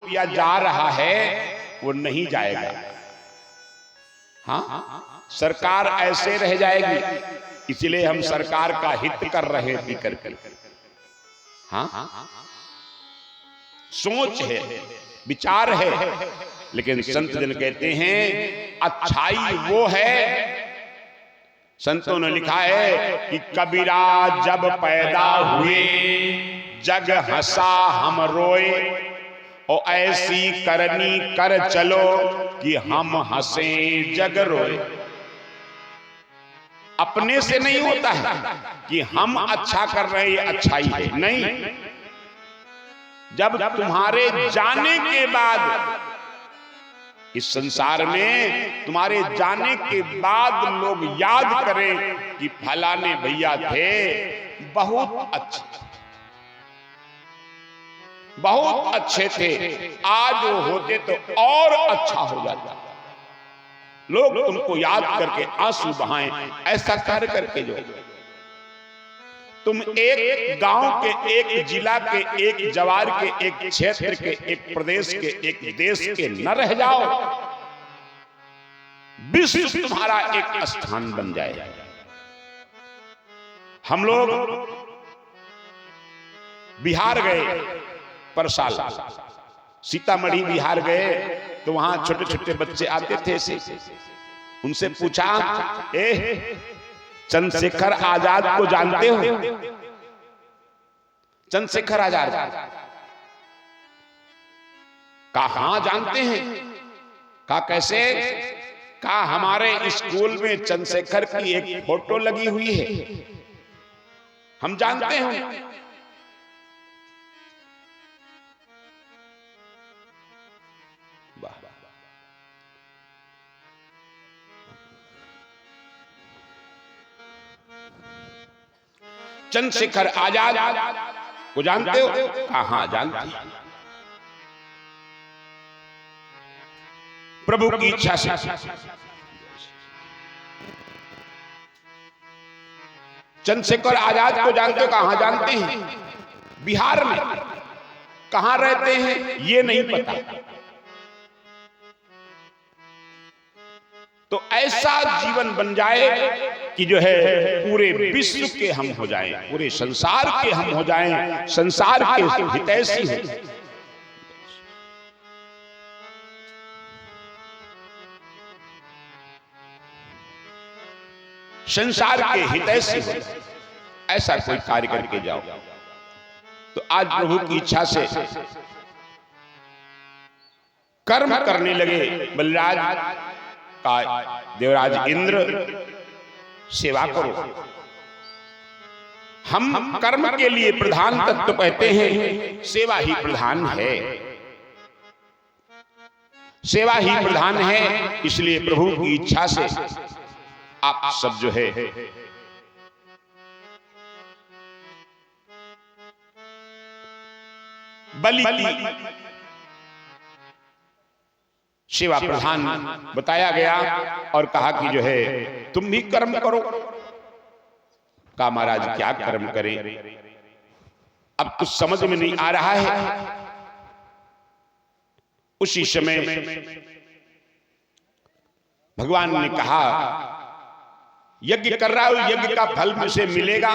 रुपया जा रहा है वो नहीं जाएगा। हाँ, सरकार ऐसे रह जाएगी, इसलिए हम सरकार का हित कर रहे थे करके। हाँ, सोच है, विचार है, लेकिन संत जन कहते हैं अच्छाई वो है। संतों ने लिखा है कि कबीरा जब पैदा हुए जग हंसा हम रोए, और ऐसी करनी कर चलो कि हम हंसे जग रोए। अपने से नहीं होता है कि हम अच्छा कर रहे हैं, अच्छाई है, नहीं। जब तुम्हारे जाने के बाद इस संसार में, तुम्हारे जाने के बाद लोग याद करें कि फलाने भैया थे बहुत अच्छे, बहुत अच्छे थे, आज वो होते तो और अच्छा हो जाता। लोग तुमको याद करके आंसू बहाएं, ऐसा कर करके जो तुम एक गांव के, एक जिला के, एक जवार के, एक क्षेत्र के, एक प्रदेश के, एक देश के न रह जाओ, विश्व तुम्हारा एक स्थान बन जाए। हम लोग बिहार गए पर साल, सीतामढ़ी बिहार गए तो वहां छोटे छोटे बच्चे आते थे ऐसे, उनसे पूछा, चंद्रशेखर आजाद को जानते हो? चंद्रशेखर आजाद? कहा हाँ जानते हैं। कहा कैसे? कहा हमारे स्कूल में चंद्रशेखर की एक फोटो लगी हुई है, हम जानते हैं। चंद्रशेखर आजाद को जानते हो? कहां जानते हैं। प्रभु की इच्छा से चंद्रशेखर आजाद को जानते हो? कहां जानते हैं। बिहार में कहां रहते हैं ये नहीं पता। तो ऐसा जीवन बन जाए कि जो है पूरे विश्व के हम हो जाएं, पूरे संसार के हम हो जाएं, संसार के हितैषी हो। संसार के हितैषी हो, ऐसा कोई कार्य करके जाओ। तो आज प्रभु की इच्छा से कर्म करने लगे बलराज का। देवराज इंद्र सेवा करो। हम कर्म के लिए प्रधान तत्व कहते हैं, सेवा ही प्रधान है, सेवा ही प्रधान है। इसलिए प्रभु की इच्छा से आप सब जो है बलि की सेवा प्रधान बताया गया और कहा कि जो है तुम भी कर्म करो। कहा महाराज क्या कर्म करें, अब कुछ समझ में नहीं आ रहा है। उसी समय भगवान ने कहा यज्ञ कर रहा हो, यज्ञ का फल मुझे मिलेगा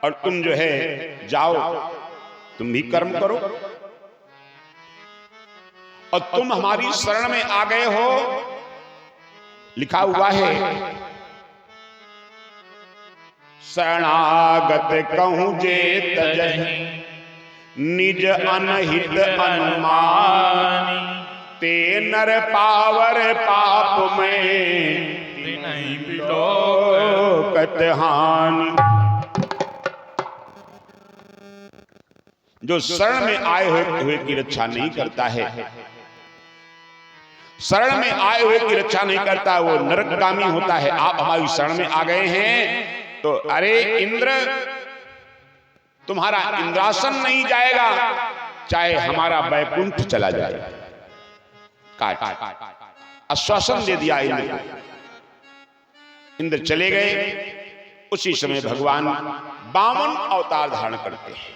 और तुम जो है जाओ तुम भी कर्म करो। और तुम हमारी शरण में आ गए हो, लिखा हुआ है शरणागत कहूं जे तजहि निज अनहित अनुमानी, ते नर पावर पाप में नहीं बिलोकत हानि। जो शरण में आए हुए की रक्षा नहीं करता है, शरण में आए हुए की रक्षा नहीं करता, वो नरकगामी होता है। आप हमारी शरण में आ गए हैं तो अरे इंद्र तुम्हारा इंद्रासन नहीं जाएगा, चाहे हमारा वैकुंठ चला जाए। काट आश्वासन दे दिया इंद्र को। इंद्र चले गए। उसी समय भगवान वामन अवतार धारण करते हैं।